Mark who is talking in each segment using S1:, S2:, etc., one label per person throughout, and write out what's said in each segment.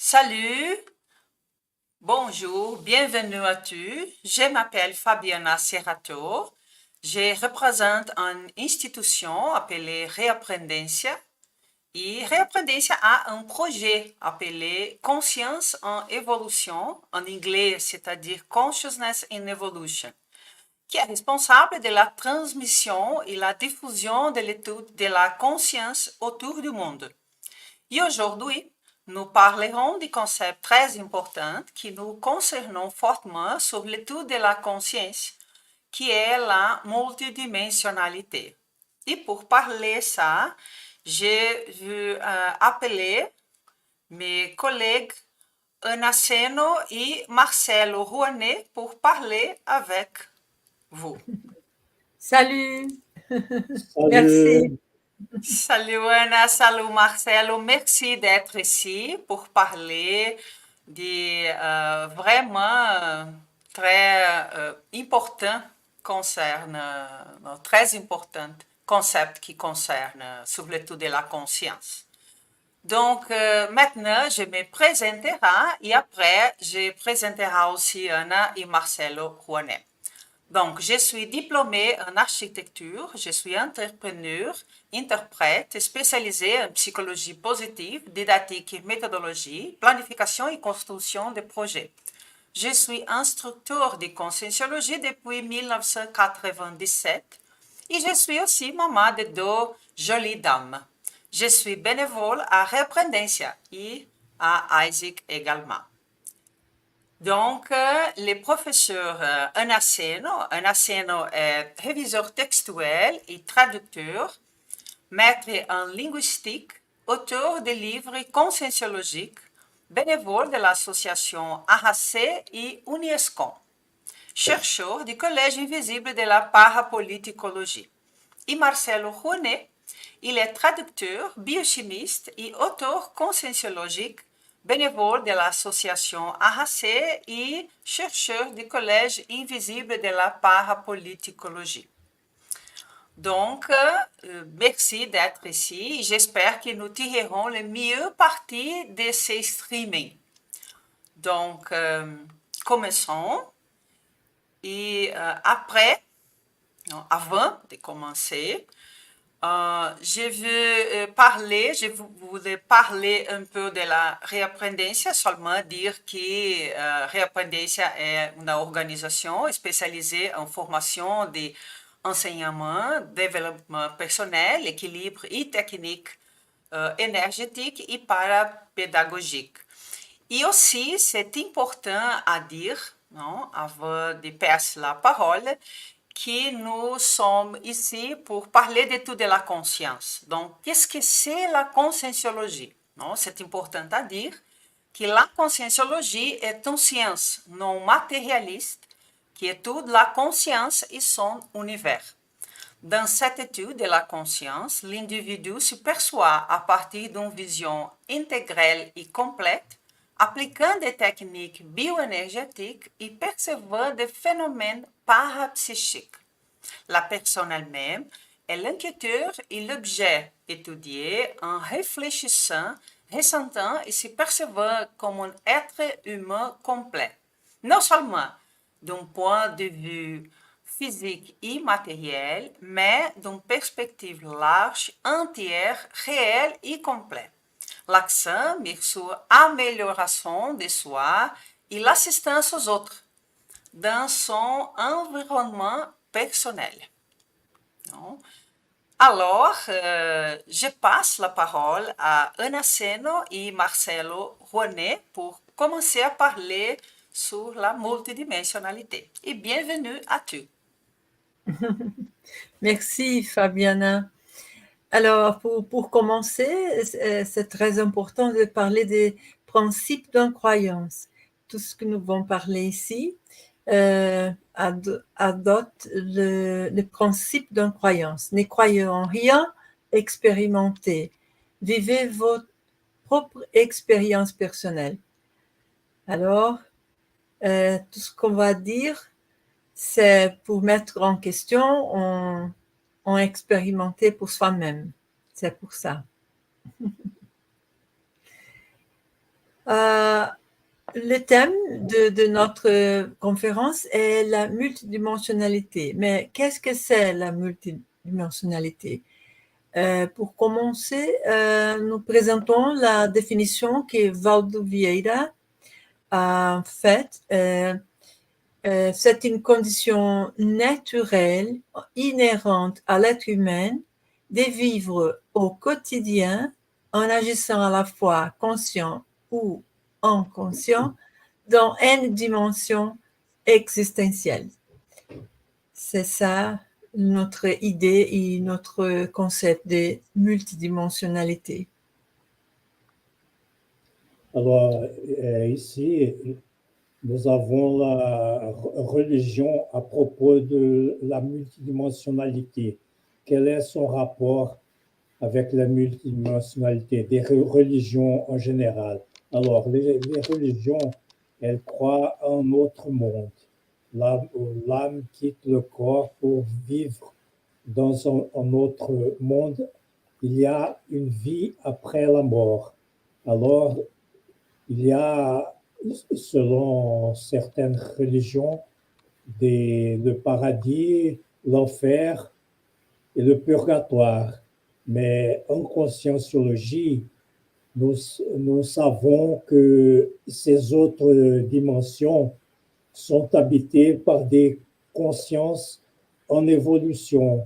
S1: Salut, bonjour, bienvenue à tous. Je m'appelle Fabiana Serrato. Je représente une institution appelée Reaprendência. Et Reaprendência a un projet appelé Conscience en Évolution, en anglais, c'est-à-dire Consciousness in Evolution, qui est responsable de la transmission et la diffusion de l'étude de la conscience autour du monde. Et aujourd'hui, nous parlerons du concept très important qui nous concerne fortement sur l'étude de la conscience, qui est la multidimensionnalité. Et pour parler ça, je veux appeler mes collègues Ana Seno et Marcelo Rouanet pour parler avec vous.
S2: Salut, merci.
S3: Salut,
S1: Salut Ana, salut Marcelo, merci d'être ici pour parler de vraiment très important très important concept qui concerne sur l'étude de la conscience. Donc maintenant, je me présenterai et après, je présenterai aussi Ana et Marcelo Rouanet. Donc, je suis diplômée en architecture, je suis entrepreneur, interprète, spécialisée en psychologie positive, didactique et méthodologie, planification et construction de projets. Je suis instructeur de conscienciologie depuis 1997 et je suis aussi maman de deux jolies dames. Je suis bénévole à Reaprendência et à Isaac également. Donc, le professeur Anaceno est réviseur textuel et traducteur, maître en linguistique, auteur de livres conscienciologiques, bénévole de l'association AHC et UNESCO, chercheur du Collège invisible de la parapoliticologie. Et Marcelo Rouanet, il est traducteur, biochimiste et auteur conscienciologique, bénévole de l'association AHC et chercheur du Collège invisible de la parapoliticologie. Donc, merci d'être ici. J'espère que nous tirerons le mieux parti de ces streamings. Donc, commençons. Et après, non, avant de commencer, je voulais parler un peu de la Reaprendência, seulement dire que Reaprendência est une organisation spécialisée en formation d'enseignement, développement personnel, équilibre et technique énergétique et parapédagogique. Et aussi, c'est important à dire, non, avant de passer la parole, que nous sommes ici pour parler de tout de la conscience. Donc, qu'est-ce que c'est la conscienciologie? C'est important à dire que la conscienciologie est une science non matérialiste qui étudie la conscience et son univers. Dans cette étude de la conscience, l'individu se perçoit à partir d'une vision intégrale et complète, appliquant des techniques bioénergétiques et percevant des phénomènes parapsychiques. La personne elle-même est l'inquiéteur et l'objet étudié en réfléchissant, ressentant et se percevant comme un être humain complet. Non seulement d'un point de vue physique et matériel, mais d'une perspective large, entière, réelle et complète. L'accent met sur l'amélioration de soi et l'assistance aux autres dans son environnement personnel. Non? Alors, je passe la parole à Ana Seno et Marcelo Rouanet pour commencer à parler sur la multidimensionnalité. Et bienvenue à tous.
S2: Merci Fabiana. Alors, pour commencer, c'est très important de parler des principes d'une croyance. Tout ce que nous allons parler ici adopte le principe d'une croyance. Ne croyez en rien, expérimentez. Vivez votre propre expérience personnelle. Alors, tout ce qu'on va dire, c'est pour mettre en question, on expérimenté pour soi-même. C'est pour ça. Le thème de notre conférence est la multidimensionnalité. Mais qu'est-ce que c'est la multidimensionnalité? Pour commencer, nous présentons la définition que Valdo Vieira a faite. C'est une condition naturelle, inhérente à l'être humain, de vivre au quotidien en agissant à la fois conscient ou inconscient dans une dimension existentielle. C'est ça notre idée et notre concept de multidimensionnalité.
S3: Alors, ici, nous avons la religion à propos de la multidimensionnalité. Quel est son rapport avec la multidimensionnalité des religions en général? Alors, les religions, elles croient en un autre monde. L'âme quitte le corps pour vivre dans un autre monde. Il y a une vie après la mort. Alors, il y a, selon certaines religions, le paradis, l'enfer et le purgatoire. Mais en conscienciologie, nous savons que ces autres dimensions sont habitées par des consciences en évolution,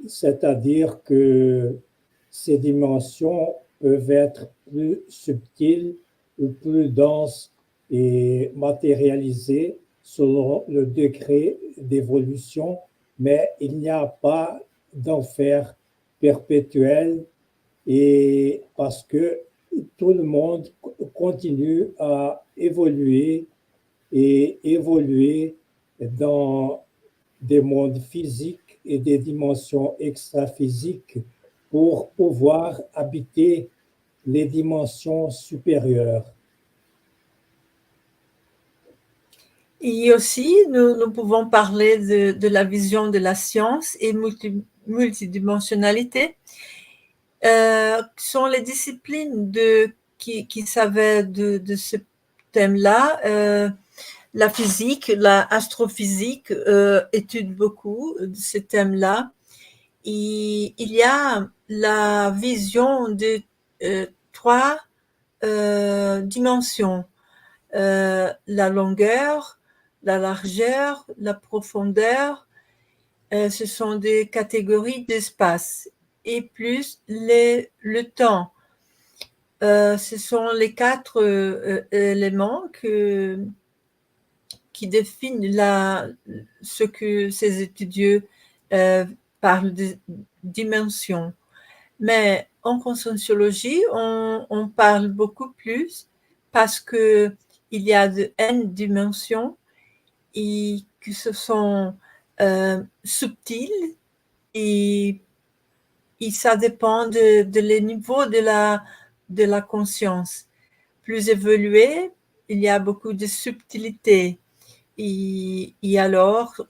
S3: c'est-à-dire que ces dimensions peuvent être plus subtiles ou plus denses et matérialisées selon le degré d'évolution, mais il n'y a pas d'enfer perpétuel et parce que tout le monde continue à évoluer et évoluer dans des mondes physiques et des dimensions extra-physiques pour pouvoir habiter les dimensions supérieures.
S2: Et aussi, nous pouvons parler de la vision de la science et multidimensionnalité. Sont les disciplines qui savaient de ce thème-là. La physique, la astrophysique étude beaucoup de ce thème-là. Et il y a la vision de trois dimensions. La longueur, la largeur, la profondeur, ce sont des catégories d'espace. Et plus le temps. Ce sont les quatre éléments qui définissent ce que ces étudieux parlent de dimensions. Mais en conscienciologie, on parle beaucoup plus parce que il y a de N dimensions et que ce sont subtiles et ça dépend de le niveau de la conscience. Plus évolué, il y a beaucoup de subtilité. Et alors,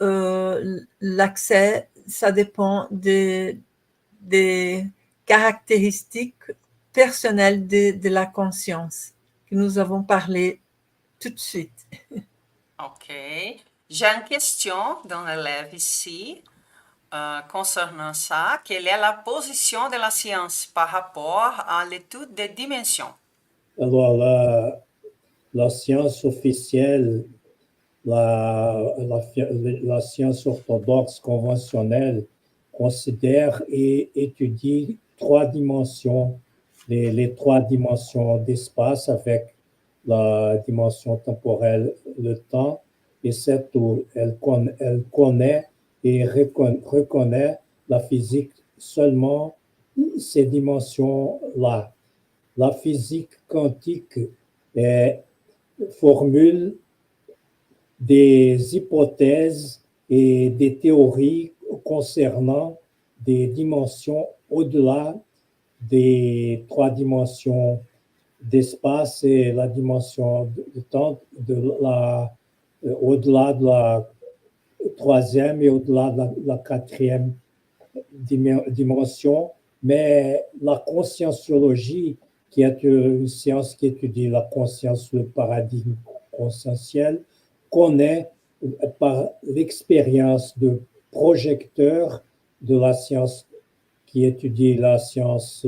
S2: l'accès, ça dépend des caractéristiques personnelles de la conscience que nous avons parlé tout de suite.
S1: Ok. J'ai une question dans l'élève ici concernant ça. Quelle est la position de la science par rapport à l'étude des dimensions?
S3: Alors, la science officielle, la science orthodoxe conventionnelle considère et étudie trois dimensions, les trois dimensions d'espace avec la dimension temporelle, le temps, et c'est tout. Elle connaît et reconnaît la physique seulement ces dimensions-là. La physique quantique formule des hypothèses et des théories concernant des dimensions au-delà des trois dimensions d'espace et la dimension de temps, au-delà de la troisième et au-delà de la quatrième dimension. Mais la conscienciologie qui est une science qui étudie la conscience, le paradigme conscientiel, connaît par l'expérience de projecteurs de la science qui étudie la science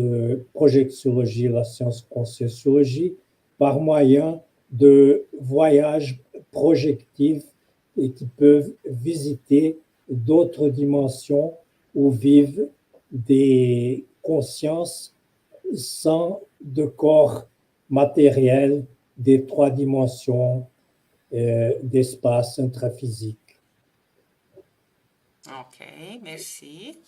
S3: projectiologie, la science conscienciologie, par moyen de voyages projectifs et qui peuvent visiter d'autres dimensions où vivent des consciences sans de corps matériel des trois dimensions d'espace intraphysique.
S1: Ok, merci.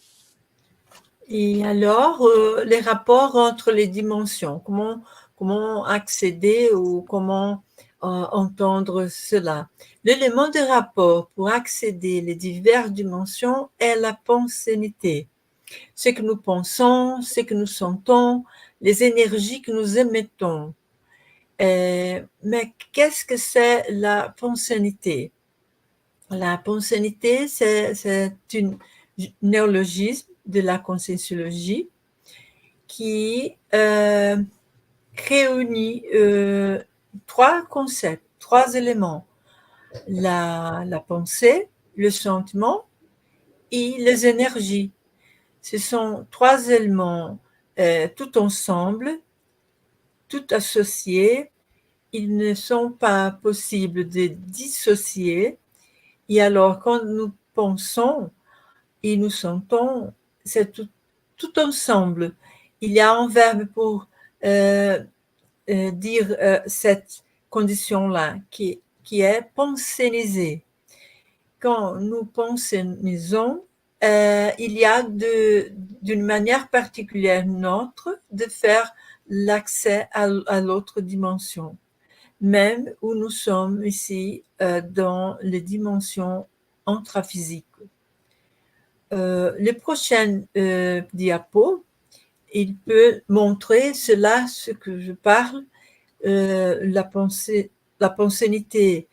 S2: Et alors, les rapports entre les dimensions, comment accéder ou comment entendre cela? L'élément de rapport pour accéder les diverses dimensions est la pensénité. Ce que nous pensons, ce que nous sentons, les énergies que nous émettons. Mais qu'est-ce que c'est la pensénité? La pensénité, c'est un néologisme de la conscienciologie qui réunit trois concepts, trois éléments. La pensée, le sentiment et les énergies. Ce sont trois éléments tout ensemble, tout associés. Ils ne sont pas possibles de dissocier. Et alors, quand nous pensons et nous sentons, c'est tout ensemble. Il y a un verbe pour dire cette condition-là qui est penséniser. Quand nous pensénisons, il y a d'une manière particulière nôtre de faire l'accès à l'autre dimension, même où nous sommes ici dans les dimensions intraphysiques. Le prochain diapo, il peut montrer cela, ce que je parle, la pensénité,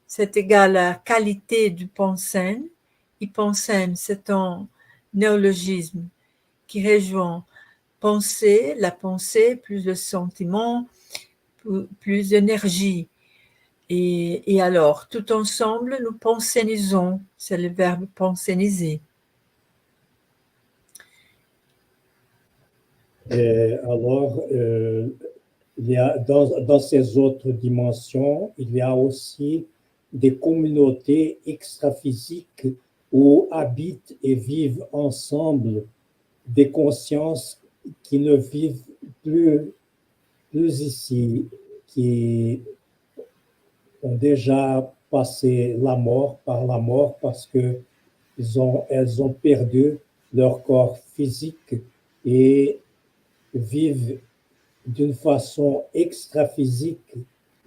S2: c'est égal à la qualité du pensène. Et pensène, c'est un néologisme qui rejoint penser, la pensée, plus le sentiment, plus d'énergie. Et alors, tout ensemble, nous pensénisons, c'est le verbe penséniser.
S3: Alors, il y a dans ces autres dimensions, il y a aussi des communautés extraphysiques où habitent et vivent ensemble des consciences qui ne vivent plus ici, qui ont déjà passé par la mort parce que elles ont perdu leur corps physique et vivent d'une façon extraphysique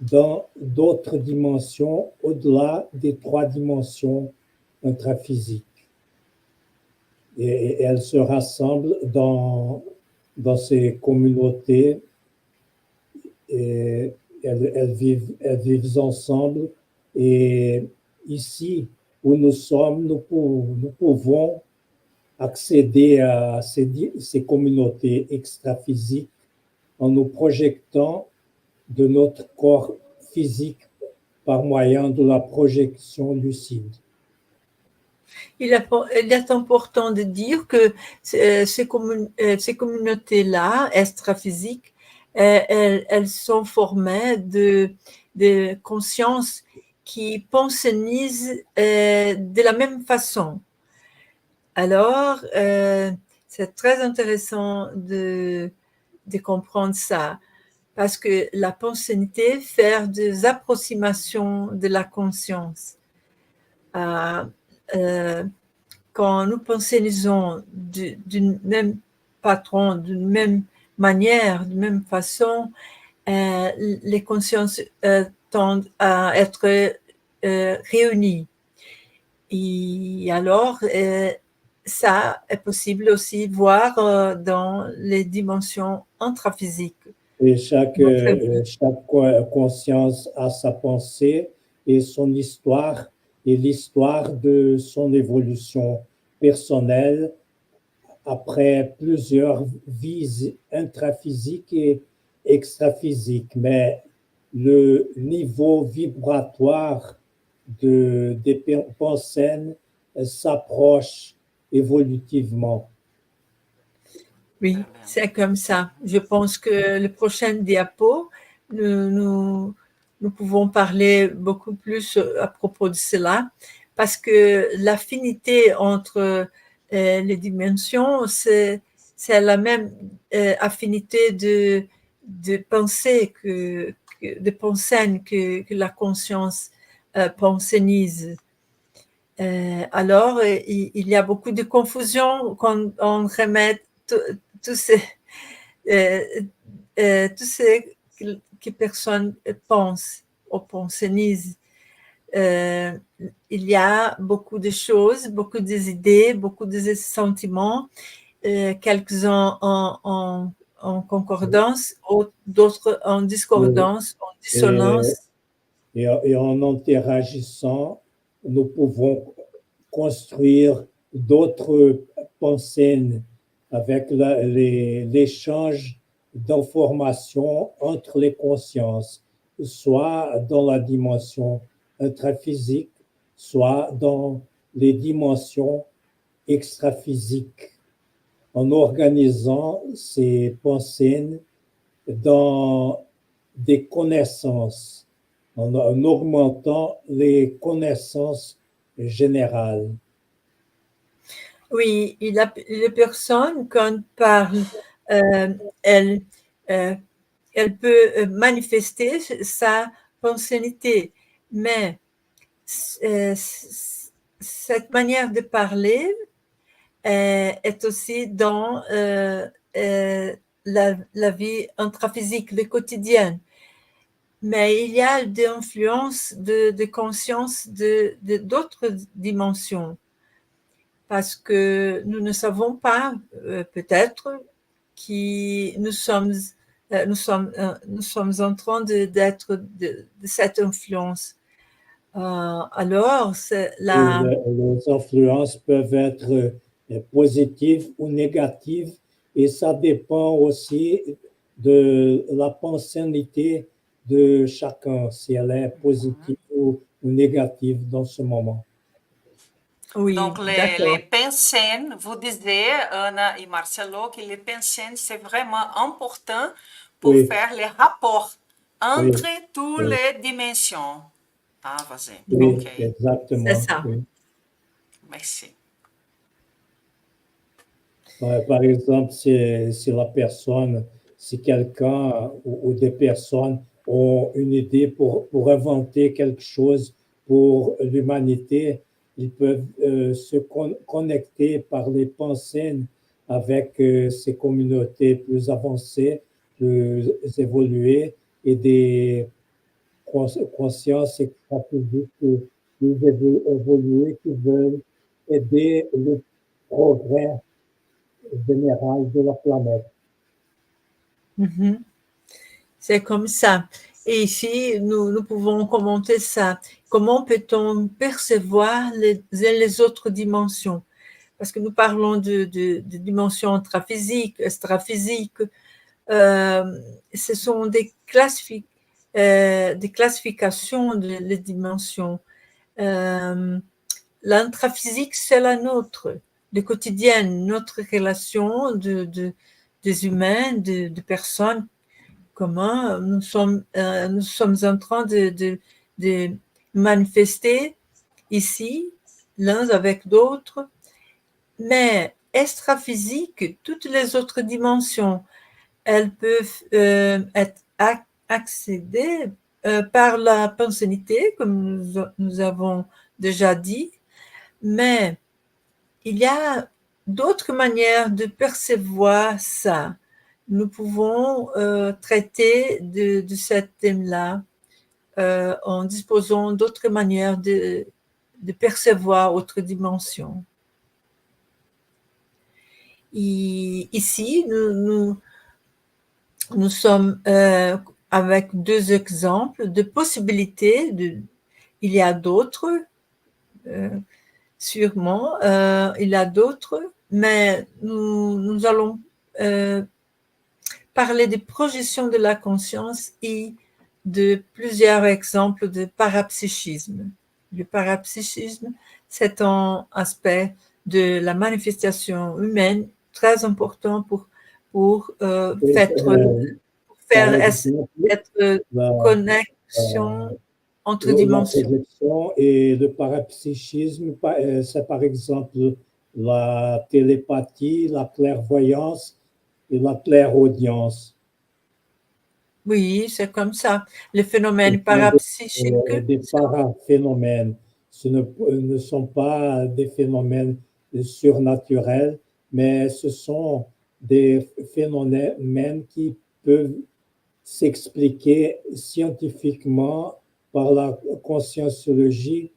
S3: dans d'autres dimensions au-delà des trois dimensions intraphysiques. Et elles se rassemblent dans ces communautés et elles vivent ensemble. Et ici où nous sommes, nous pouvons accéder à ces communautés extraphysiques en nous projetant de notre corps physique par moyen de la projection lucide.
S2: Il est important de dire que ces communautés-là, extraphysiques, elles sont formées de consciences qui pensénisent de la même façon. Alors, c'est très intéressant de comprendre ça, parce que la pensénité fait des approximations de la conscience. Quand nous pensénisons d'une même patron, d'une même manière, d'une même façon, les consciences tendent à être réunies. Et alors, ça est possible aussi voir dans les dimensions intraphysiques.
S3: Et chaque conscience a sa pensée et son histoire et l'histoire de son évolution personnelle après plusieurs vies intraphysiques et extraphysique, mais le niveau vibratoire des pensées s'approche évolutivement.
S2: Oui, c'est comme ça. Je pense que le prochain diapo, nous pouvons parler beaucoup plus à propos de cela, parce que l'affinité entre les dimensions, c'est la même affinité de pensée de pensée que la conscience pensénise. Alors, il y a beaucoup de confusion quand on remet tous ces que personne pense ou pensénise. Il y a beaucoup de choses, beaucoup d'idées, beaucoup de sentiments, quelques-uns en concordance, d'autres en discordance, en dissonance.
S3: Et en interagissant, nous pouvons construire d'autres pensées avec l'échange d'informations entre les consciences, soit dans la dimension intraphysique, soit dans les dimensions extraphysiques, en organisant ces pensées dans des connaissances, en augmentant les connaissances générales.
S2: Oui, les personnes, quand parle, elle peut manifester sa pensénité, mais cette manière de parler est aussi dans la vie intraphysique, le quotidien. Mais il y a des influences de conscience d'autres dimensions, parce que nous ne savons pas, peut-être, que nous sommes en train d'être de cette influence. Alors,
S3: les influences peuvent être positives ou négatives, et ça dépend aussi de la pensée de chacun, si elle est positive ou négative dans ce moment.
S2: Oui,
S1: Donc, les pensées, vous disiez, Anna et Marcelo, que les pensées, c'est vraiment important pour faire les rapports entre toutes les dimensions. Ah, vas-y.
S3: Oui,
S1: OK.
S3: exactement.
S2: C'est ça.
S3: Oui.
S1: Merci.
S3: Par exemple, si la personne, si quelqu'un ou des personnes ont une idée pour inventer quelque chose pour l'humanité, ils peuvent se connecter par les pensées avec ces communautés plus avancées, plus évoluées, et des consciences extraphysiques plus évoluées qui veulent aider le progrès général de la planète.
S2: Mhm. C'est comme ça. Et ici, nous pouvons commenter ça. Comment peut-on percevoir les autres dimensions? Parce que nous parlons de dimensions intraphysiques, extraphysiques. Ce sont des classifications des dimensions. L'intraphysique, c'est la nôtre, le quotidien, notre relation des humains, de personnes. Comment nous sommes en train de manifester ici, l'un avec d'autres, mais extraphysique, toutes les autres dimensions, elles peuvent être accédées par la pensénité, comme nous avons déjà dit, mais il y a d'autres manières de percevoir ça. Nous pouvons traiter de ce thème-là en disposant d'autres manières de percevoir autres dimensions. Et ici, nous sommes avec deux exemples de possibilités. Il y a d'autres, sûrement, il y a d'autres, mais nous allons parler des projections de la conscience et de plusieurs exemples de parapsychisme. Le parapsychisme, c'est un aspect de la manifestation humaine très important pour faire
S3: Par exemple,
S2: être
S3: la,
S2: connexion entre
S3: la
S2: dimensions.
S3: projection et le parapsychisme, c'est par exemple la télépathie, la clairvoyance et la clairaudience.
S2: Oui, c'est comme ça. Les phénomènes
S3: Ce sont
S2: parapsychiques,
S3: des paraphénomènes. Ce ne sont pas des phénomènes surnaturels, mais ce sont des phénomènes qui peuvent s'expliquer scientifiquement par la conscienciologie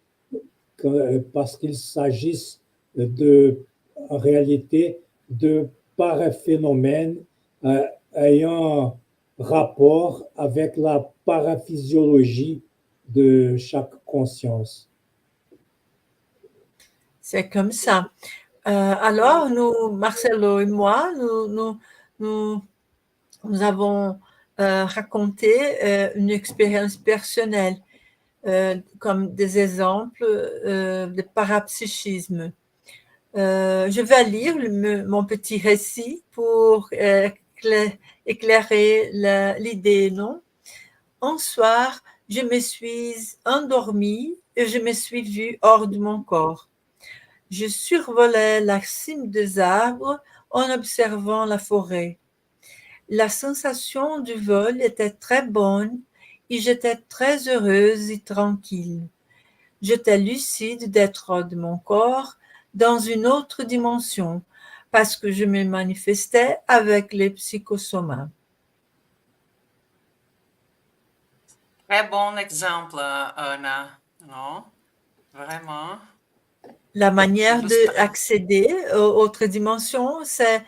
S3: parce qu'il s'agisse en réalité, de paraphénomènes ayant rapport avec la paraphysiologie de chaque conscience.
S2: c'est comme ça. Alors, nous, Marcelo et moi, nous avons raconté une expérience personnelle comme des exemples de parapsychisme. Je vais lire mon petit récit pour éclairer l'idée, non? Un soir, je me suis endormie et je me suis vue hors de mon corps. Je survolais la cime des arbres en observant la forêt. La sensation du vol était très bonne et j'étais très heureuse et tranquille. J'étais lucide d'être hors de mon corps dans une autre dimension parce que je me manifestais avec les psychosomas.
S1: Très bon exemple, Anna. Non? Vraiment.
S2: La manière
S1: Illustre.
S2: d'accéder aux autres dimensions, c'est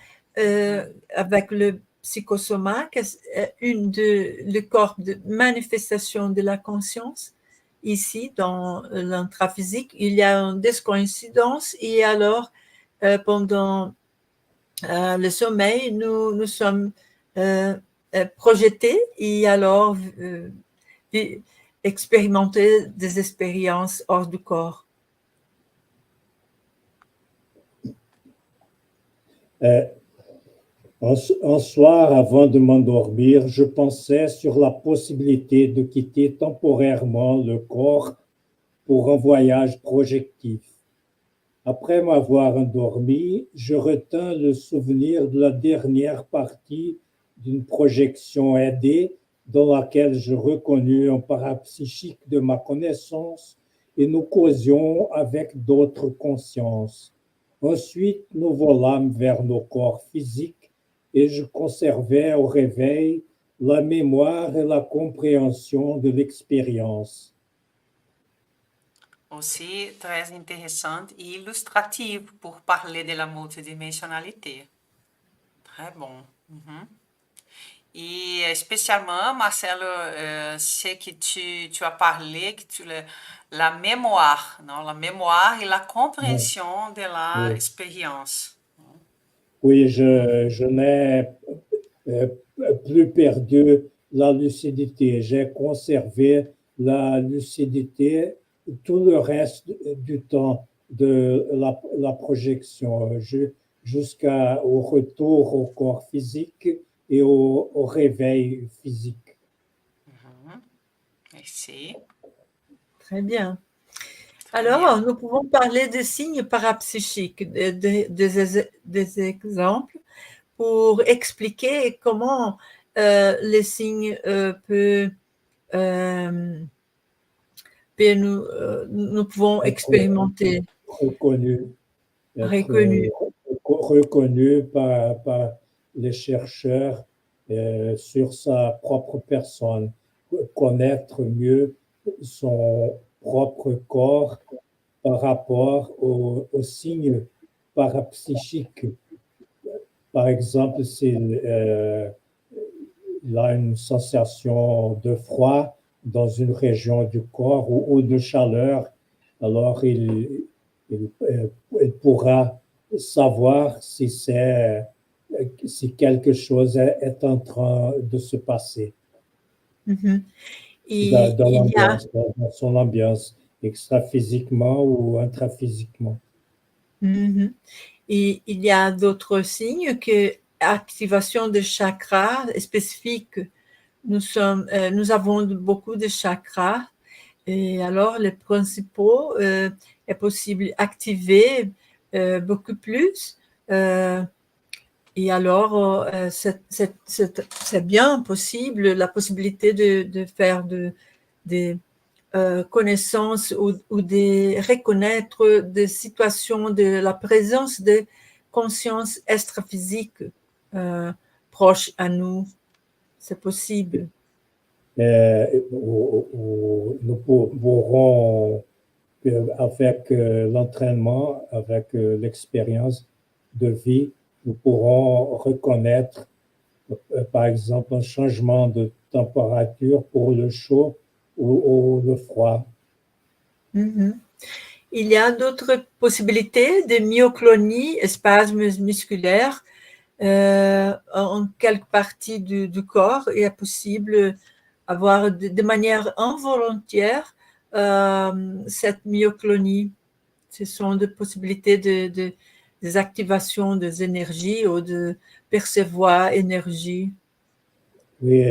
S2: avec le psychosoma, le corps de manifestation de la conscience. Ici, dans l'intraphysique, il y a une discoïncidence et alors, pendant le sommeil, nous sommes projetés et alors expérimenter des expériences hors du corps.
S3: Un soir, avant de m'endormir, je pensais sur la possibilité de quitter temporairement le corps pour un voyage projectif. Après m'avoir endormi, je retins le souvenir de la dernière partie d'une projection aidée dans laquelle je reconnus un parapsychique de ma connaissance et nous causions avec d'autres consciences. Ensuite, nous volâmes vers nos corps physiques et je conservais au réveil la mémoire et la compréhension de l'expérience.
S1: Aussi très intéressante et illustrative pour parler de la multidimensionnalité. Très bon. Et spécialement, Marcelo, ce que tu as parlé, la mémoire, non? La mémoire et la compréhension de l'expérience.
S3: Oui, je n'ai plus perdu la lucidité. J'ai conservé la lucidité tout le reste du temps de la projection jusqu'au retour au corps physique et au réveil physique.
S1: Merci.
S2: Très bien.
S1: Très
S2: Alors,
S1: bien.
S2: nous pouvons parler des signes parapsychiques, des exemples pour expliquer comment les signes peuvent nous pouvons expérimenter,
S3: Reconnu, être
S2: reconnus.
S3: reconnu par les chercheurs sur sa propre personne, connaître mieux son propre corps par rapport aux signes parapsychiques. Par exemple, s'il a une sensation de froid dans une région du corps ou de chaleur, alors il pourra savoir si c'est si quelque chose est en train de se passer
S2: Mhm.
S3: dans, dans
S2: Il y a,
S3: l'ambiance, dans son ambiance, extra-physiquement ou intraphysiquement.
S2: mhm. Et il y a d'autres signes que activation de chakras spécifiques. Nous avons beaucoup de chakras et alors les principaux est possible d'activer beaucoup plus. Et alors, c'est bien possible, la possibilité de faire des connaissances ou de reconnaître des situations de la présence de conscience extraphysique proche à nous. C'est possible.
S3: Nous pourrons, avec l'entraînement, avec l'expérience de vie, nous pourrons reconnaître, par exemple, un changement de température pour le chaud ou le froid.
S2: Mhm. Il y a d'autres possibilités de myoclonie, spasmes musculaires en quelques parties du corps. Il est possible avoir de manière involontaire cette myoclonie. Ce sont des possibilités des activations des énergies ou de percevoir énergie.
S3: Oui,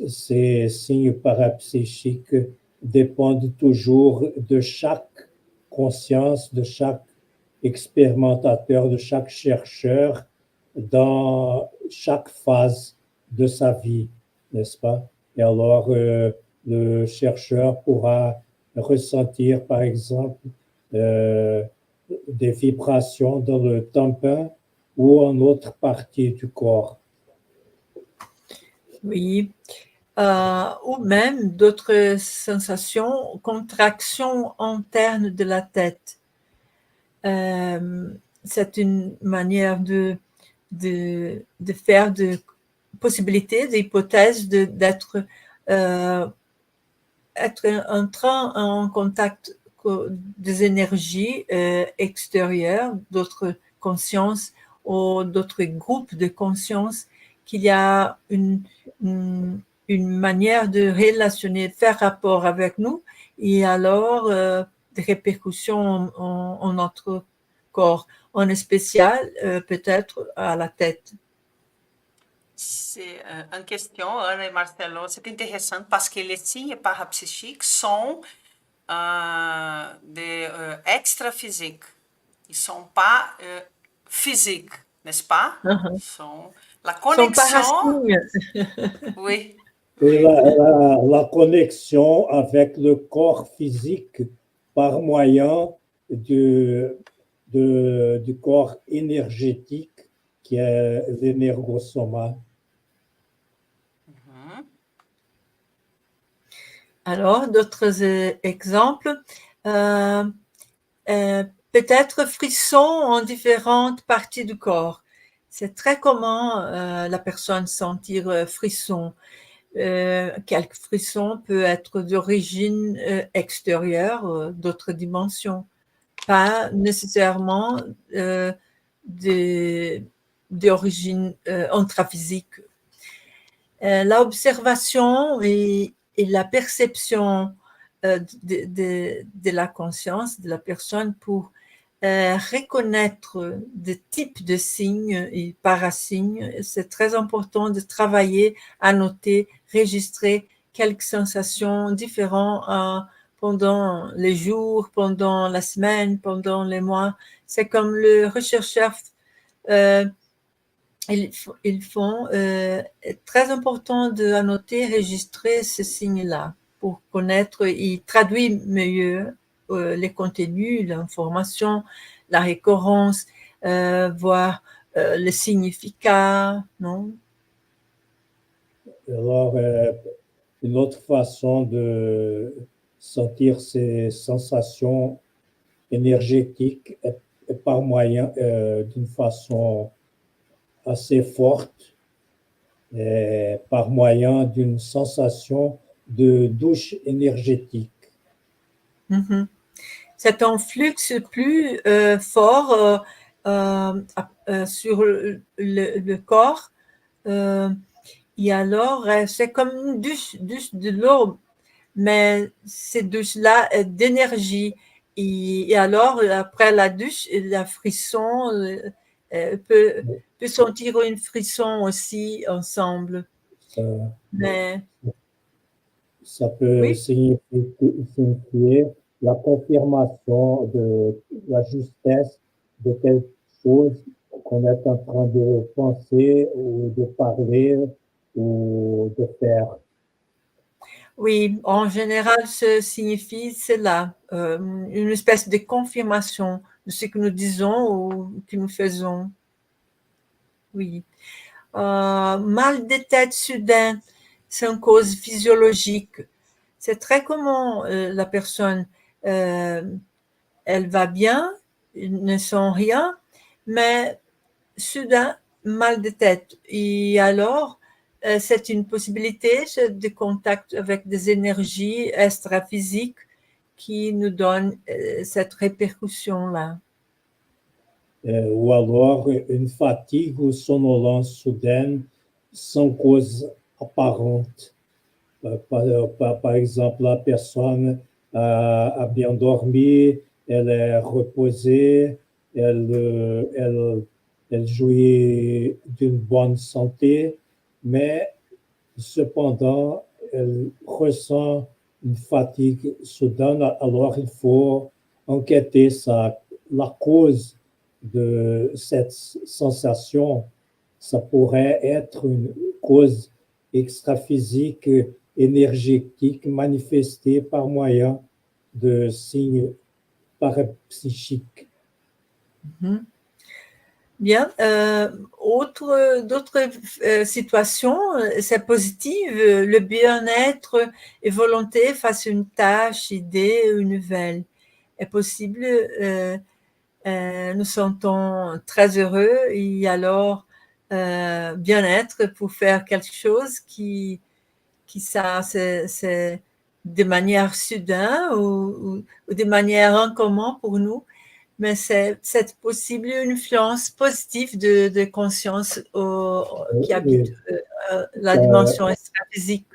S3: ces signes parapsychiques dépendent toujours de chaque conscience, de chaque expérimentateur, de chaque chercheur dans chaque phase de sa vie, n'est-ce pas? Et alors, le chercheur pourra ressentir, par exemple, euh, des vibrations dans le tympan ou en autre partie du corps.
S2: Oui. Ou même d'autres sensations, contractions internes de la tête. C'est une manière de faire de possibilités, d'hypothèses d'être être entrant en contact des énergies extérieures, d'autres consciences ou d'autres groupes de conscience, qu'il y a une manière de relationner, faire rapport avec nous, et alors des répercussions en notre corps, en spécial peut-être à la tête.
S1: C'est une question, Ana e Marcelo, c'est intéressant parce que les signes parapsychiques sont extra-physiques. Ils ne sont pas physiques, n'est-ce pas?
S2: Uh-huh.
S1: Ils sont la
S2: Sont
S1: connexion,
S2: parasignes.
S1: oui,
S3: Et
S1: oui.
S3: la connexion avec le corps physique par moyen du corps énergétique qui est l'énergosoma.
S1: Mhm.
S2: Alors, d'autres exemples, peut-être frissons en différentes parties du corps. C'est très commun la personne sentir frissons. Quelques frissons peuvent être d'origine extérieure, d'autres dimensions, pas nécessairement d'origine intraphysique. L'observation et la perception de la conscience de la personne pour reconnaître des types de signes et parasignes. C'est très important de travailler, à noter, registrer quelques sensations différentes pendant les jours, pendant la semaine, pendant les mois. C'est comme le rechercheur ils font très important d'annoter, enregistrer ces signes-là pour connaître et traduire mieux les contenus, l'information, la récurrence, voir le significat, non?
S3: Alors, une autre façon de sentir ces sensations énergétiques est par moyen d'une façon assez forte, par moyen d'une sensation de douche énergétique.
S2: Mm-hmm. C'est un flux plus fort sur le corps. Et alors, c'est comme une douche de l'eau, mais cette douche-là est d'énergie. Et alors, après la douche, la frisson peut sentir une frisson aussi ensemble.
S3: Ça,
S2: Mais
S3: ça peut
S2: oui,
S3: signifier la confirmation de la justesse de quelque chose qu'on est en train de penser ou de parler ou de faire.
S2: oui, en général, ce signifie cela, une espèce de confirmation de ce que nous disons ou que nous faisons. Oui. Mal de tête soudain, c'est une cause physiologique. C'est très commun. La personne, euh, elle va bien, ils ne sent rien, mais soudain, mal de tête. Et alors, c'est une possibilité de contact avec des énergies extra-physiques qui nous donnent cette répercussion-là.
S3: Ou alors une fatigue ou somnolence soudaine sans cause apparente. Par exemple, la personne a bien dormi, elle est reposée, elle jouit d'une bonne santé, mais cependant, elle ressent une fatigue soudaine, alors il faut enquêter la cause de cette sensation. Ça pourrait être une cause extra-physique énergétique manifestée par moyen de signes parapsychiques.
S2: Mhm. Bien. D'autres situations, c'est positif, le bien-être et volonté face à une tâche, idée ou nouvelle est possible. Nous sentons très heureux et alors bien-être pour faire quelque chose qui ça, c'est de manière soudaine ou de manière en commun pour nous, mais c'est possible une influence positive de conscience qui habite
S3: Et,
S2: la dimension extra-physique.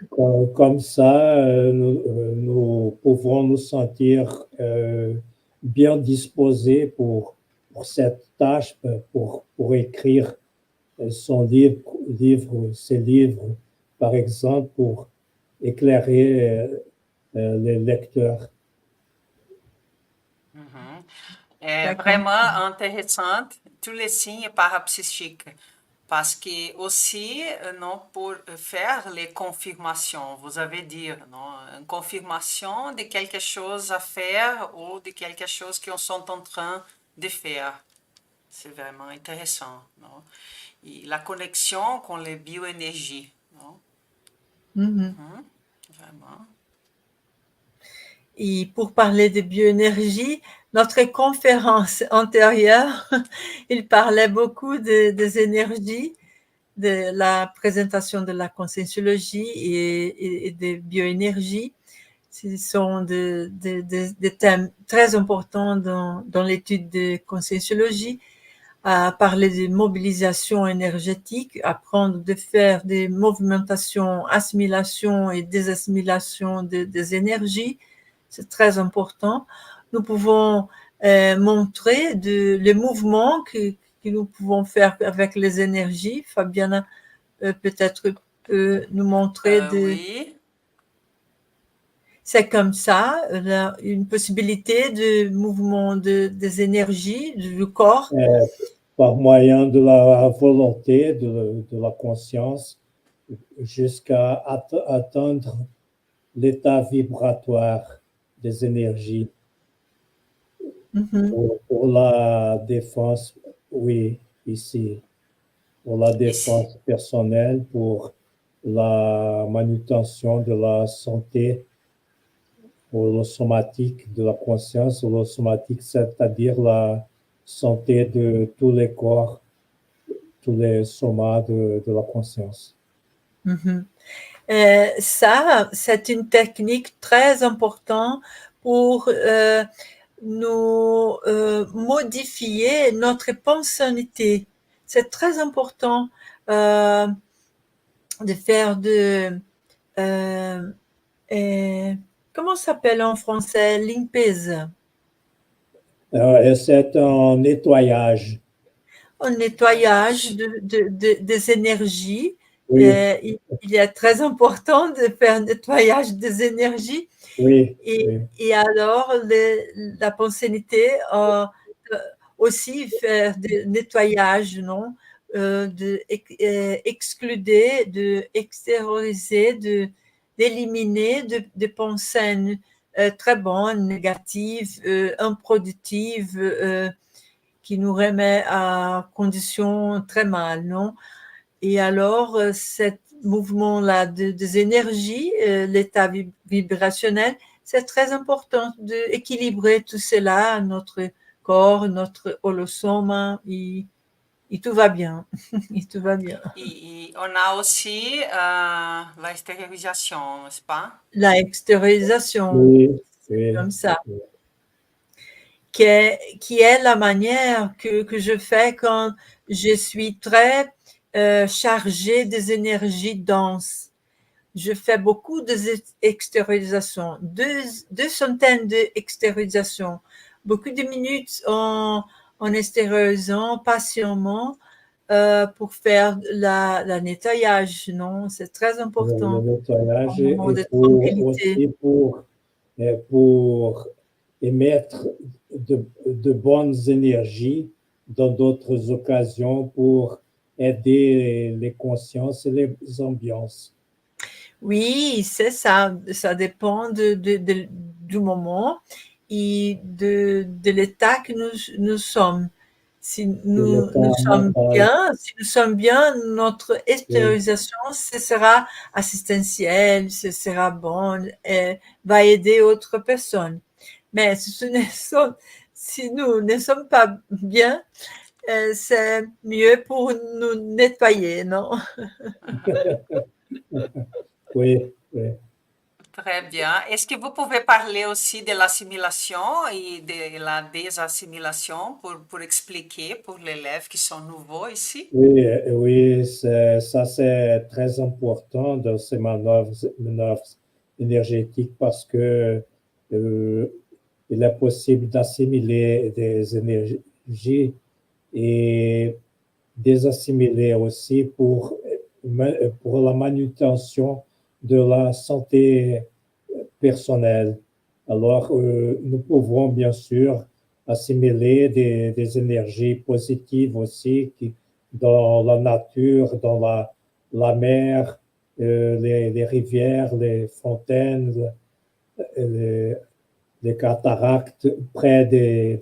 S3: comme ça, nous pouvons nous sentir bien disposés pour cette tâche, pour écrire son ses livres, par exemple, pour éclairer les lecteurs.
S1: Mhm. É
S2: D'accord.
S1: vraiment intéressant tous les signes parapsychiques parce que aussi, non, pour faire les confirmations, vous avez dit, non, une confirmation de quelque chose à faire ou de quelque chose qu'on sont en train de faire. C'est vraiment intéressant, non? Et la connexion com les bioénergies, non?
S2: Mhm.
S1: Vraiment.
S2: Et pour parler de bioénergie, notre conférence antérieure, il parlait beaucoup des énergies, de la présentation de la conscienciologie et des bioénergies. Ce sont des thèmes très importants dans l'étude de conscienciologie, à parler de mobilisation énergétique, apprendre de faire des movimentations, assimilation et désassimilation des énergies. C'est très important. Nous pouvons montrer les mouvements que nous pouvons faire avec les énergies. Fabiana peut-être peut nous montrer
S1: Oui.
S2: c'est comme ça, une possibilité de mouvement des énergies du corps.
S3: Par moyen de la volonté, de la conscience, jusqu'à atteindre l'état vibratoire des énergies.
S2: Mhm.
S3: Pour la défense, oui, ici, pour la
S1: Ici.
S3: défense personnelle, pour la manutention de la santé, pour le somatique de la conscience, le somatique, c'est-à-dire la santé de tous les corps, tous les somas de la conscience.
S2: Mhm. Ça, c'est une technique très importante pour nous modifier notre pensée. C'est très important de faire comment ça s'appelle en français? Limpeza.
S3: Et c'est un nettoyage.
S2: Un nettoyage des énergies.
S3: Oui,
S2: Il est très important de faire un nettoyage des énergies.
S3: oui,
S2: Et,
S3: oui.
S2: et alors, la pensée aussi faire du nettoyage, non? Excluder, de extérioriser, d'éliminer de pensées très bonnes, négatives, improductives, qui nous remet à conditions très mal, non? Et alors, ce mouvement-là des énergies, l'état vibrationnel, c'est très important d'équilibrer tout cela, notre corps, notre holosoma, et tout va bien. Et tout va bien.
S1: Et on a aussi la extériorisation, n'est-ce pas?
S2: La extériorisation,
S3: Oui, oui,
S2: comme ça,
S3: oui.
S2: qui est la manière que je fais quand je suis très chargée des énergies denses. Je fais beaucoup d'extériorisations, deux centaines d'extériorisations, beaucoup de minutes en extériorisant patiemment pour faire la nettoyage, non? C'est très
S3: Le
S2: important, un
S3: nettoyage
S2: moment
S3: et
S2: de
S3: pour
S2: tranquillité.
S3: aussi pour émettre de bonnes énergies dans d'autres occasions pour aider les consciences et les ambiances.
S2: Oui, c'est ça. Ça dépend du moment et de l'état que nous sommes. Si
S3: De
S2: nous
S3: l'état
S2: sommes
S3: mental.
S2: bien, si nous sommes bien, notre
S3: Oui,
S2: extériorisation, ce sera assistentiel, ce sera bon, et va aider autres personnes. Mais si nous ne sommes pas bien, c'est mieux pour nous nettoyer, non?
S3: oui, oui.
S1: Très bien. Est-ce que vous pouvez parler aussi de l'assimilation et de la désassimilation pour expliquer pour les élèves qui sont nouveaux ici?
S3: Oui, oui, ça c'est très important dans ces manœuvres énergétiques parce que euh, il est possible d'assimiler des énergies et désassimiler aussi pour la manutention de la santé personnelle. Alors, nous pouvons bien sûr assimiler des énergies positives aussi dans la nature, dans la mer, les rivières, les fontaines, les, les cataractes, près des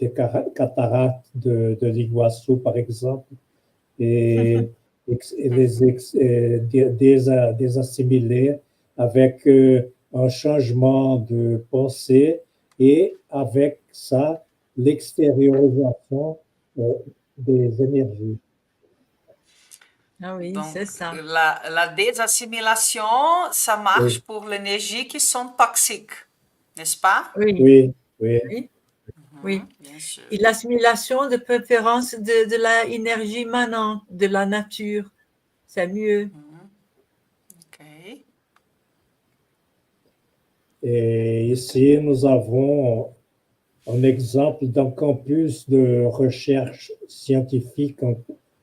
S3: cataractes de l'Iguassou, par exemple, et, désassimiler avec un changement de pensée et avec ça, l'extériorisation euh, des énergies.
S2: Ah oui,
S1: Donc,
S2: c'est ça.
S1: la désassimilation, ça marche
S3: Oui,
S1: pour l'énergie qui sont toxiques, n'est-ce pas?
S2: Oui,
S3: oui, oui,
S2: oui, oui.
S1: Mhm, bien sûr.
S2: Et l'assimilation de préférence de la énergie manante de la nature, c'est mieux.
S1: Mhm, ok.
S3: Et ici, nous avons un exemple d'un campus de recherche scientifique en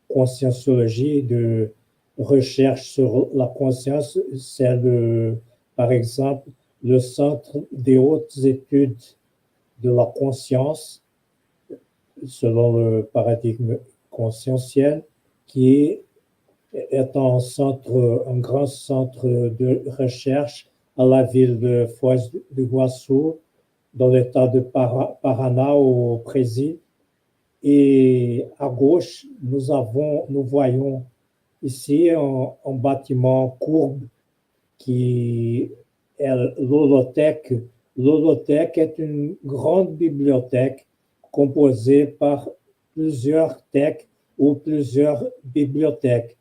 S3: conscienciologie, de recherche sur la conscience. C'est par exemple, le Centre des hautes études de la conscience, selon le paradigme conscientiel, qui est un grand centre de recherche à la ville de Foz do Iguaçu, dans l'état de Paraná, au Brésil. Et à gauche, nous voyons ici un bâtiment courbe qui est l'holothèque. L'holothèque est une grande bibliothèque composée par plusieurs thèques ou plusieurs bibliothèques,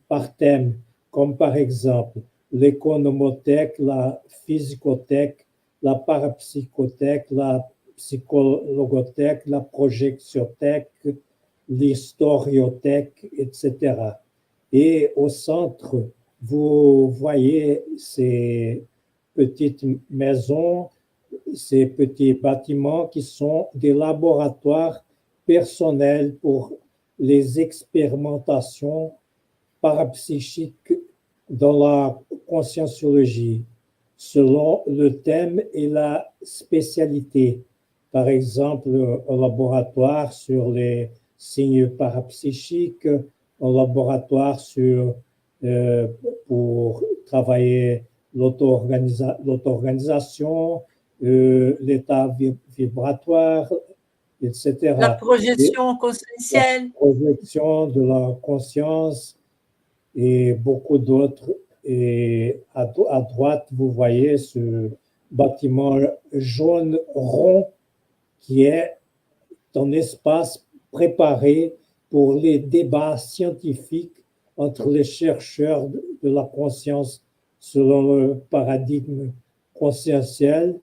S3: par thème, comme par exemple l'économothèque, la physicothèque, la parapsychothèque, la psychologothèque, la projectiothèque, l'historiothèque, etc. Et au centre, vous voyez ces petites maisons, ces petits bâtiments qui sont des laboratoires personnels pour les expérimentations parapsychiques dans la conscienciologie, selon le thème et la spécialité. Par exemple, un laboratoire sur les signes parapsychiques, un laboratoire pour travailler l'auto-organisation, l'état vibratoire, etc.
S2: La
S3: Et
S2: projection
S3: la
S2: conscientielle.
S3: projection de la conscience et beaucoup d'autres. Et à droite, vous voyez ce bâtiment jaune rond qui est un espace préparé pour les débats scientifiques entre les chercheurs de la conscience selon le paradigme conscientiel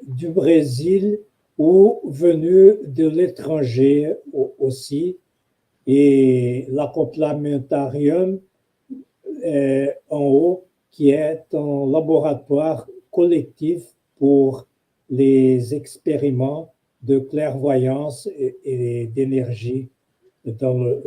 S3: du Brésil ou venus de l'étranger aussi. Et l'accomplementarium en haut, qui est un laboratoire collectif pour les expériments de clairvoyance et d'énergie dans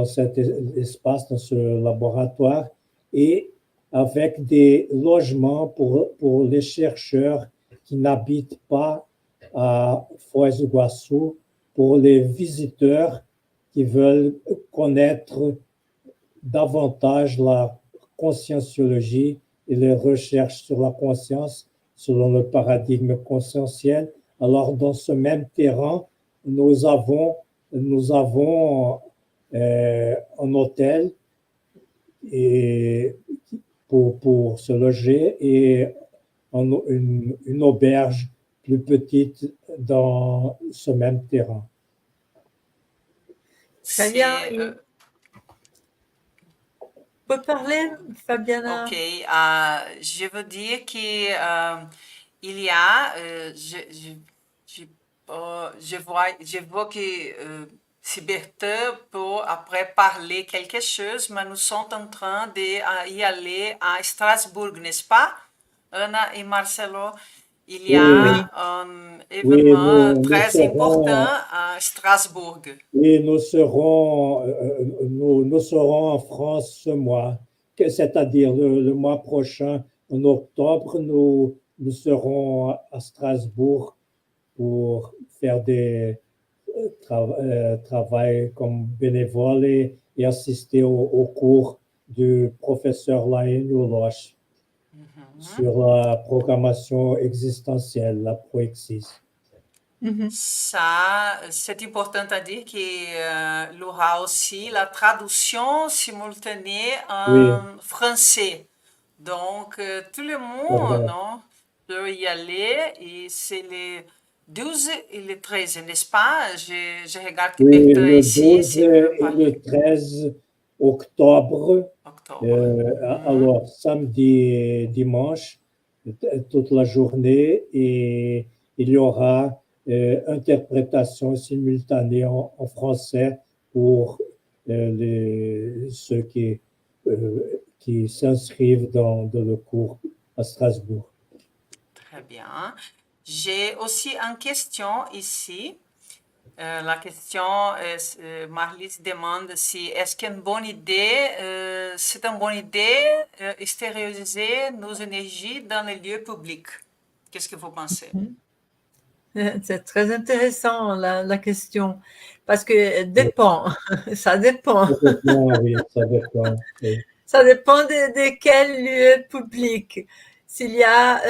S3: cet espace, dans ce laboratoire, et avec des logements pour les chercheurs qui n'habitent pas à Foz do Iguaçu, pour les visiteurs qui veulent connaître davantage la conscienciologie et les recherches sur la conscience selon le paradigme conscientiel. Alors, dans ce même terrain, nous avons un hôtel et pour se loger et une auberge plus petite dans ce même terrain.
S2: Très bien.
S1: C'est,
S2: Peut parler, Fabiana?
S1: ok, je veux dire que il y a, je vois que Bertin peut après parler quelque chose, mais nous sommes en train d'y aller à Strasbourg, n'est-ce pas, Anna et Marcelo? Il y a un événement très important à Strasbourg.
S3: Et nous serons en France ce mois, c'est-à-dire le mois prochain, en octobre, nous serons à Strasbourg pour faire des travail comme bénévole et assister au cours du professeur Laënio Loche sur la programmation existentielle, la proexis.
S1: Ça, c'est important à dire qu'il y aura aussi la traduction simultanée en français. Donc, tout le monde non, peut y aller et c'est les 12 et le 13, n'est-ce pas? Je regarde que Bertrand est ici.
S3: Le 12 et le 13 octobre. Alors, samedi et dimanche, toute la journée, et il y aura interprétation simultanée en français pour ceux qui s'inscrivent dans le cours à Strasbourg.
S1: Très bien. J'ai aussi une question ici. La question, Marlise demande si est-ce qu'une bonne idée, c'est une bonne idée extérioriser nos énergies dans les lieux publics. Qu'est-ce que vous pensez?
S2: C'est très intéressant la question, parce que dépend, ça dépend.
S3: Oui, ça dépend. Oui.
S2: Ça dépend de quel lieu public. S'il y a,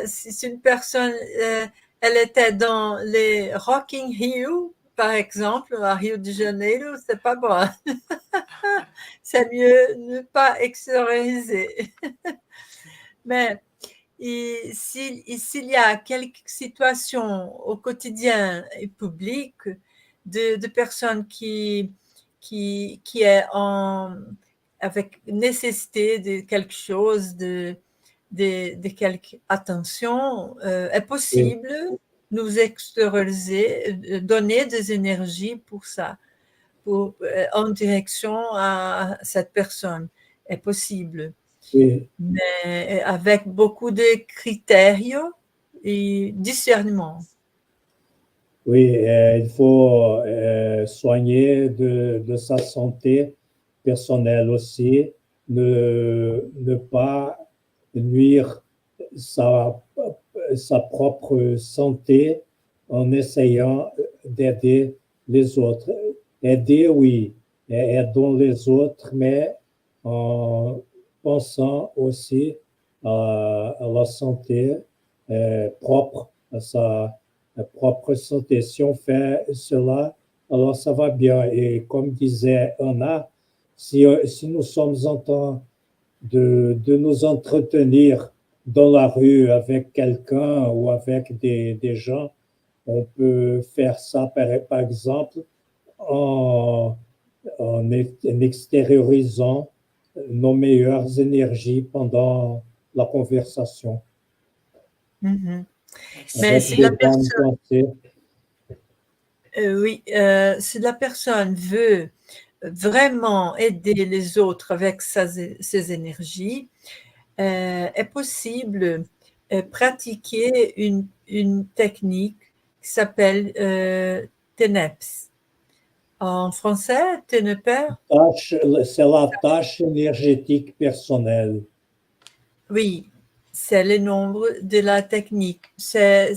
S2: si une personne, elle était dans les Rocking Hill, par exemple, à Rio de Janeiro, c'est pas bon. C'est mieux ne pas extérioriser. Mais s'il y a quelques situations au quotidien et public de personnes qui est avec nécessité de quelque chose, de quelque attention, est possible nous extérioriser, donner des énergies pour ça, en direction à cette personne, est possible.
S3: Oui,
S2: Mais avec beaucoup de critères et discernement.
S3: oui, il faut soigner de sa santé personnelle aussi, ne pas nuire sa propre santé en essayant d'aider les autres. Aider, oui, aidons les autres, mais en pensant aussi à la santé propre, à sa propre santé. Si on fait cela, alors ça va bien. Et comme disait Anna, si nous sommes en train de nous entretenir dans la rue avec quelqu'un ou avec des gens, on peut faire ça, par exemple, en, en extériorisant nos meilleures énergies pendant la conversation.
S2: Mhm. Mais
S3: Avec
S2: si
S3: des
S2: la
S3: bonnes
S2: personne,
S3: pensées.
S2: oui, si la personne veut vraiment aider les autres avec ses énergies, est possible pratiquer une technique qui s'appelle TENEPS. En français, TENEPER,
S3: C'est la tâche énergétique personnelle.
S2: oui, c'est le nombre de la technique. C'est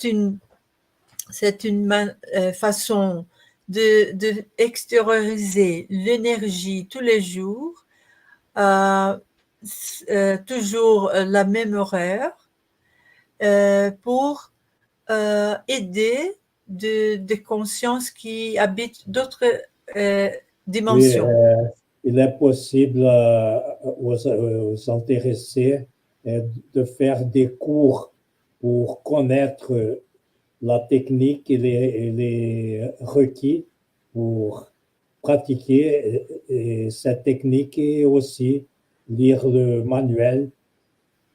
S2: une façon de extérioriser l'énergie tous les jours, toujours la même horaire, pour aider de consciences qui habitent d'autres
S3: Oui,
S2: dimensions.
S3: il est possible aux intéressés de faire des cours pour connaître la technique et les requis pour pratiquer cette technique et aussi lire le manuel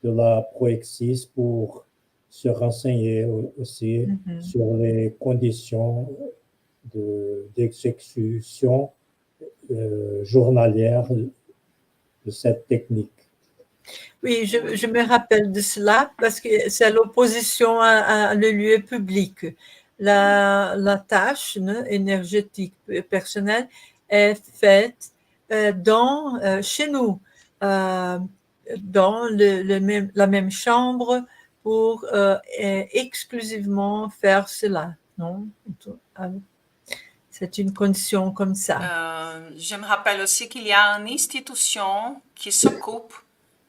S3: de la proexis pour se renseigner aussi sur les conditions d'exécution journalière de cette technique.
S2: Oui, je me rappelle de cela parce que c'est l'opposition à le lieu public. La tâche énergétique personnelle est faite chez nous, dans la même chambre pour exclusivement faire cela. Non? C'est une condition comme ça.
S1: Je me rappelle aussi qu'il y a une institution qui s'occupe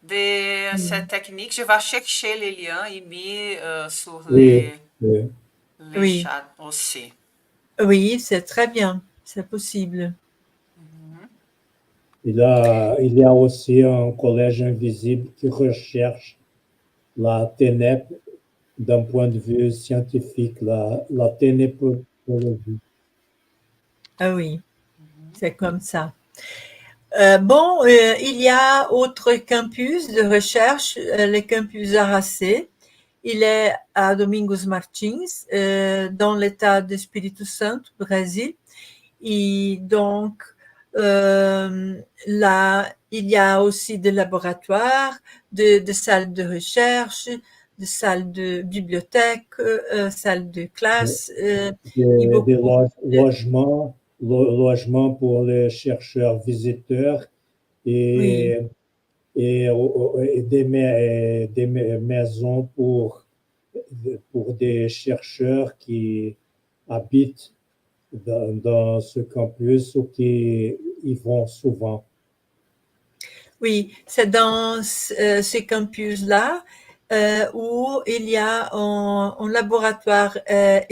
S1: de cette technique. Je vais chercher les liens et mettre sur
S3: Oui, oui.
S1: les
S2: Oui,
S1: chats aussi.
S2: oui, c'est très bien, c'est possible.
S3: Il y a aussi un collège invisible qui recherche la TENEP d'un point de vue scientifique, la ténépologie.
S2: Ah oui, c'est comme ça. Il y a autre campus de recherche, le campus Aracé. Il est à Domingos Martins, dans l'état de Espírito Santo, Brésil. Et donc, là, il y a aussi des laboratoires, de salles de recherche, de salles de bibliothèque, salles de classe, et
S3: Des
S2: beaucoup.
S3: logements pour les chercheurs visiteurs
S2: Oui,
S3: et, et des maisons pour des chercheurs qui habitent dans ce campus ou qui y vont souvent.
S2: oui, c'est dans ces campus-là où il y a un laboratoire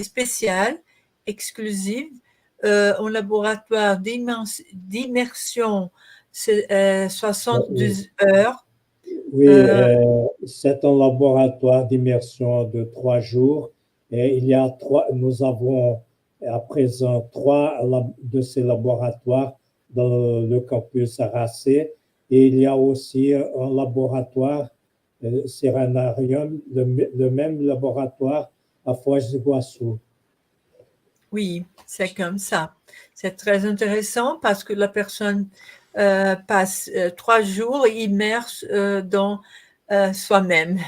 S2: spécial, exclusif, un laboratoire d'immersion, c'est 72 heures.
S3: Oui, c'est un laboratoire d'immersion de 3 jours et nous avons à présent de ces laboratoires dans le campus Aracé et il y a aussi un laboratoire Sérénarium, le même laboratoire à Foz do Iguaçu.
S2: Oui, c'est comme ça. C'est très intéressant parce que la personne passe 3 jours immerse dans soi-même,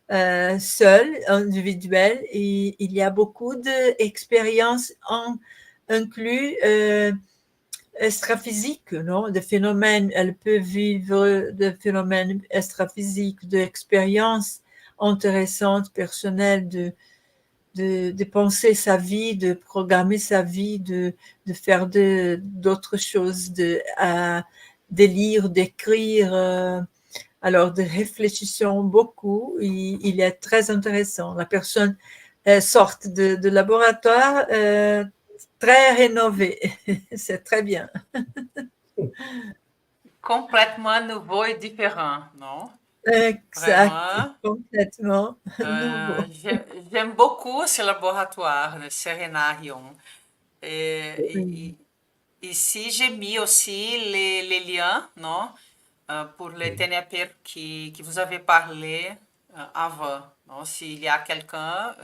S2: seul, individuel, et il y a beaucoup d'expériences inclus extraphysiques, non? De phénomènes, elle peut vivre de phénomènes extraphysiques, d'expériences intéressantes, personnelles, de penser sa vie, de programmer sa vie, de faire d'autres choses, de lire, d'écrire, alors de réfléchissons beaucoup. Il est très intéressant. La personne sort de laboratoire très rénovée. C'est très bien.
S1: Complètement nouveau et différent, non?
S2: Exact,
S1: Vraiment.
S2: complètement nouveau.
S1: J'aime beaucoup ce laboratoire, le Serenarium. Et ici, j'ai mis aussi les liens, non? Pour les TNP que vous avez parlé avant. Non? S'il y a quelqu'un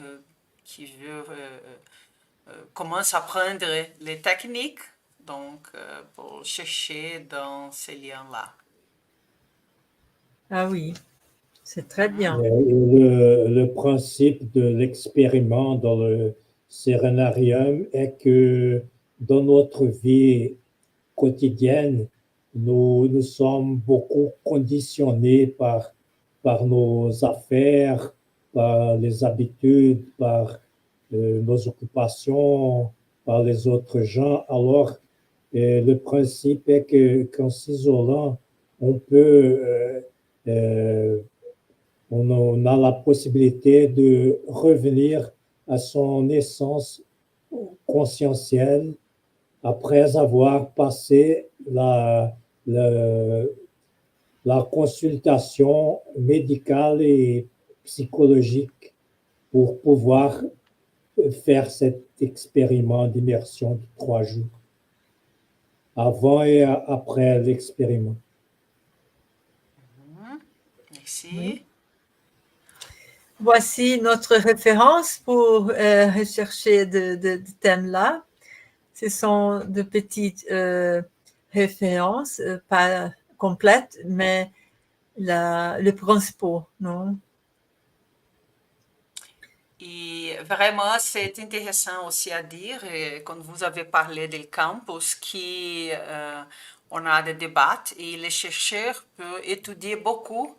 S1: qui veut commence à apprendre les techniques, donc pour chercher dans ces liens-là.
S2: Ah oui, c'est très bien.
S3: Le principe de l'expériment dans le sérénarium est que dans notre vie quotidienne, nous sommes beaucoup conditionnés par nos affaires, par les habitudes, par nos occupations, par les autres gens. Alors, le principe est qu'en s'isolant, on peut, on a la possibilité de revenir à son essence conscientielle après avoir passé la consultation médicale et psychologique pour pouvoir faire cet expériment d'immersion de 3 jours, avant et après l'expériment.
S1: Merci.
S2: Oui. Voici notre référence pour rechercher de thèmes-là. Ce sont de petites références, pas complètes, mais le principal, non?
S1: Et vraiment, c'est intéressant aussi à dire, quand vous avez parlé du campus, qu'on a des débats et les chercheurs peuvent étudier beaucoup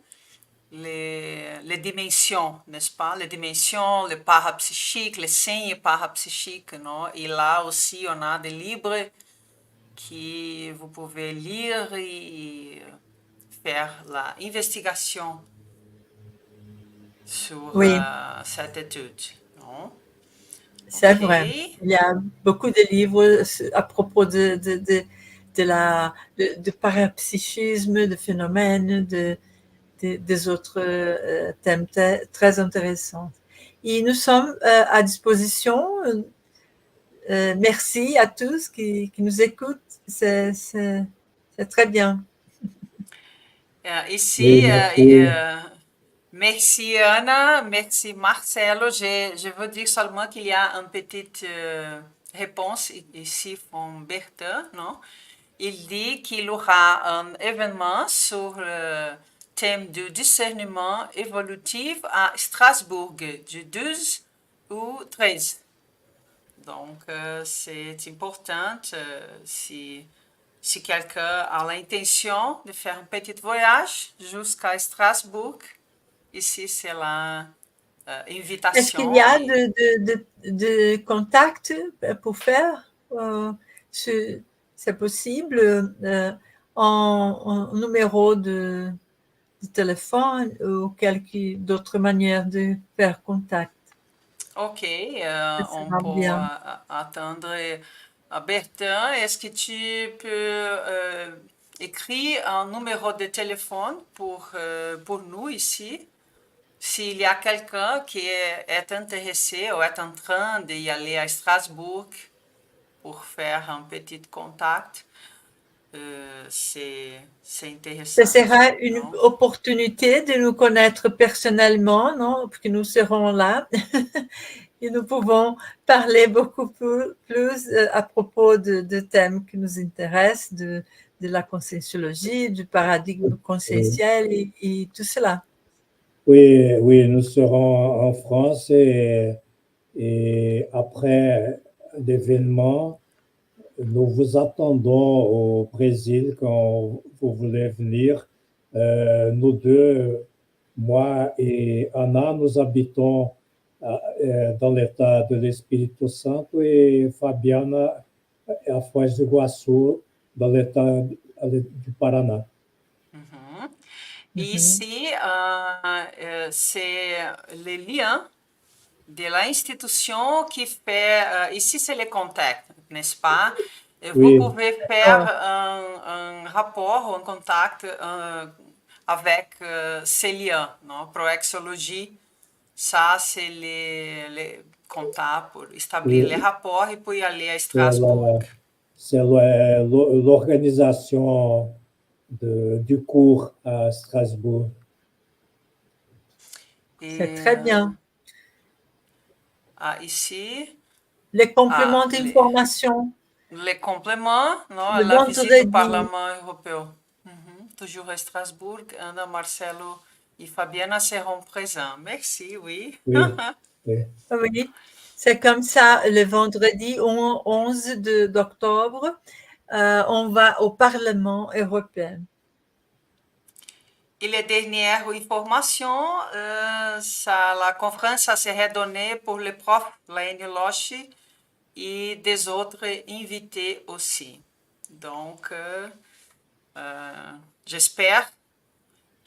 S1: les dimensions, n'est-ce pas? Les dimensions, le parapsychique, les signes parapsychiques, non? Et là aussi, on a des livres que vous pouvez lire et faire l'investigation sur
S2: Oui,
S1: cette étude, non?
S2: c'est
S1: Ok.
S2: vrai. Il y a beaucoup de livres à propos de parapsychisme, de phénomènes, des autres thèmes très intéressants. Et nous sommes à disposition. Merci à tous qui nous écoutent. C'est très bien.
S1: Ici,
S3: Merci.
S1: merci Anna, merci Marcelo. Je veux dire seulement qu'il y a une petite réponse ici from Bertin, non? Il dit qu'il y aura un événement sur le thème du discernement évolutif à Strasbourg du 12 au 13. Donc, c'est important si quelqu'un a l'intention de faire un petit voyage jusqu'à Strasbourg, ici c'est la
S2: Est-ce qu'il
S1: invitation.
S2: y a de contacts pour faire c'est possible en numéro de téléphone ou quelque d'autres manières de faire contact?
S1: Ok,
S2: Ça
S1: on
S2: sera
S1: peut
S2: bien.
S1: attendre. Bertin, est-ce que tu peux écrire un numéro de téléphone pour nous ici? S'il y a quelqu'un qui est intéressé ou est en train d'y aller à Strasbourg pour faire un petit contact, c'est
S2: Ce
S1: intéressant.
S2: sera une
S1: Non?
S2: opportunité de nous connaître personnellement, non? Parce que nous serons là et nous pouvons parler beaucoup plus à propos de thèmes qui nous intéressent, de la conscienciologie, du paradigme conscientiel et tout cela.
S3: Oui, oui, nous serons en France et après l'événement, nous vous attendons au Brésil quand vous voulez venir. Nous deux, moi et Anna, nous habitons dans l'État de l'Espírito Santo et Fabiana à Foz do Iguaçu, dans l'État du Paraná.
S1: Mhm.
S2: Mhm.
S1: Ici, c'est le lien de l'institution qui fait, ici c'est le contact, n'est-ce pas? Et vous
S3: Oui,
S1: pouvez faire un rapport, un contact avec ces liens, non? Proexologie, ça c'est les contacts pour établir les
S3: oui,
S1: rapports et puis aller à
S3: c'est
S1: Strasbourg.
S3: l'organisation du cours à Strasbourg.
S2: C'est
S1: Et
S2: très bien.
S1: ici,
S2: Les compléments
S1: les
S2: d'information,
S1: les compléments, non,
S2: le
S1: la visite au
S2: vendredi.
S1: Parlement européen. Mhm. Toujours à Strasbourg, Anna, Marcelo et Fabiana seront présents. Merci, oui.
S3: Oui, oui,
S2: Oui, c'est comme ça, le vendredi 11 d'octobre, on va au Parlement européen.
S1: Et les dernières informations, la conférence sera donnée pour les profs, Laine Loche, et des autres invités aussi. Donc, j'espère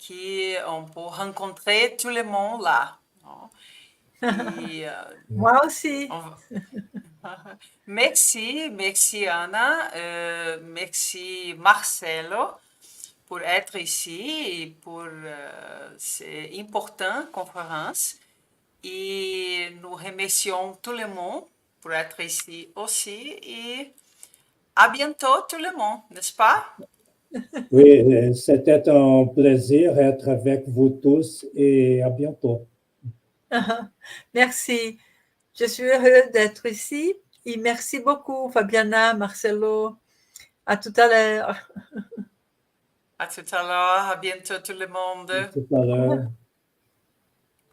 S1: qu'on peut rencontrer tout le monde là. Non? Et
S2: Moi aussi.
S1: on va- merci, merci Anna, merci Marcelo pour être ici et pour cette importante conférence. Et nous remercions tout le monde pour être ici aussi. Et à bientôt tout le monde, n'est-ce pas?
S3: oui, c'était un plaisir d'être avec vous tous et à bientôt.
S2: Merci. Je suis heureuse d'être ici et merci beaucoup, Fabiana, Marcelo. À tout à l'heure.
S1: À tout à l'heure, à bientôt tout le monde.
S3: À tout à l'heure.